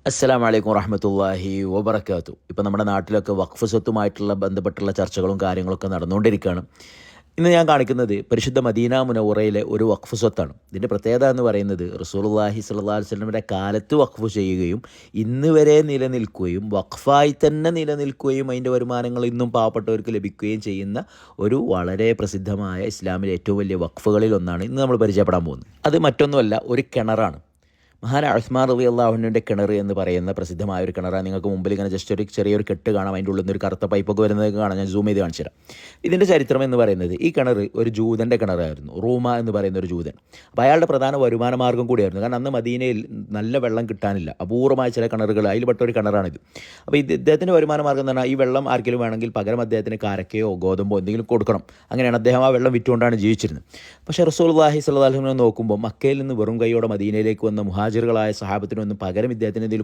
അസ്സലാമു അലൈക്കും വറഹ്മത്തുള്ളാഹി വബറകാതുഹു. ഇപ്പോൾ നമ്മുടെ നാട്ടിലൊക്കെ വഖഫ് സ്വത്തുമായിട്ടുള്ള ബന്ധപ്പെട്ടുള്ള ചർച്ചകളും കാര്യങ്ങളൊക്കെ നടന്നുകൊണ്ടിരിക്കുകയാണ്. ഇന്ന് ഞാൻ കാണിക്കുന്നത് പരിശുദ്ധ മദീന മുനവ്വറയിലെ ഒരു വഖഫ് സ്വത്താണ്. ഇതിൻ്റെ പ്രത്യേകത എന്ന് പറയുന്നത് റസൂലുള്ളാഹി സ്വല്ലല്ലാഹു അലൈഹി വസല്ലമയുടെ കാലത്ത് വഖഫ് ചെയ്യുകയും ഇന്ന് വരെ നിലനിൽക്കുകയും വഖഫായി തന്നെ നിലനിൽക്കുകയും അതിൻ്റെ വരുമാനങ്ങൾ ഇന്നും പാവപ്പെട്ടവർക്ക് ലഭിക്കുകയും ചെയ്യുന്ന ഒരു വളരെ പ്രസിദ്ധമായ ഇസ്ലാമിലെ ഏറ്റവും വലിയ വഖഫുകളിൽ ഒന്നാണ് ഇന്ന് നമ്മൾ പരിചയപ്പെടാൻ പോകുന്നത്. അത് മറ്റൊന്നുമല്ല, ഒരു കിണറാണ്. മഹാൻ ഉസ്മാൻ റളിയല്ലാഹു അൻഹുവിൻ്റെ കിണർ എന്ന് പറയുന്ന പ്രസിദ്ധമായ ഒരു കിണറാണ്. നിങ്ങൾക്ക് മുമ്പിൽ ഇങ്ങനെ ജസ്റ്റ് ഒരു ചെറിയൊരു കെട്ട് കാണാം, അതിൻ്റെ ഉള്ളിൽ നിന്ന് ഒരു കറുത്ത പൈപ്പൊക്കെ വരുന്നത് കാണാം. ഞാൻ സൂം ചെയ്ത് കാണിച്ചു തരാം. ഇതിൻ്റെ ചരിത്രം എന്ന് പറയുന്നത്, ഈ കിണർ ഒരു ജൂതൻ്റെ കിണറായിരുന്നു. റൂമ എന്ന് പറയുന്ന ഒരു ജൂതൻ. അപ്പോൾ അയാളുടെ പ്രധാന വരുമാന മാർഗ്ഗം കൂടിയായിരുന്നു. കാരണം അന്ന് മദീനയിൽ നല്ല വെള്ളം കിട്ടാനില്ല, അപൂർവമായ ചില കിണറുകൾ, അതിൽപ്പെട്ട ഒരു കിണറാണിത്. അപ്പോൾ ഇദ്ദേഹത്തിൻ്റെ വരുമാന മാർഗ്ഗം എന്ന് പറഞ്ഞാൽ ഈ വെള്ളം ആർക്കെങ്കിലും വേണമെങ്കിൽ പകരം അദ്ദേഹത്തിന് കാരക്കയോ ഗോതമ്പോ എന്തെങ്കിലും കൊടുക്കണം. അങ്ങനെയാണ് അദ്ദേഹം ആ വെള്ളം വിറ്റുകൊണ്ടാണ് ജീവിച്ചിരുന്നത്. പക്ഷേ റസൂലുള്ളാഹി സ്വല്ലല്ലാഹു അലൈഹി വസല്ലം നോക്കുമ്പോൾ മക്കയിൽ നിന്ന് വെറും കൈയോടെ മദീനയിലേക്ക് വന്ന മുഹാജിറുകളായ സഹാബത്തിനൊന്നും പകരം ഇദ്ദേഹത്തിന് എന്തെങ്കിലും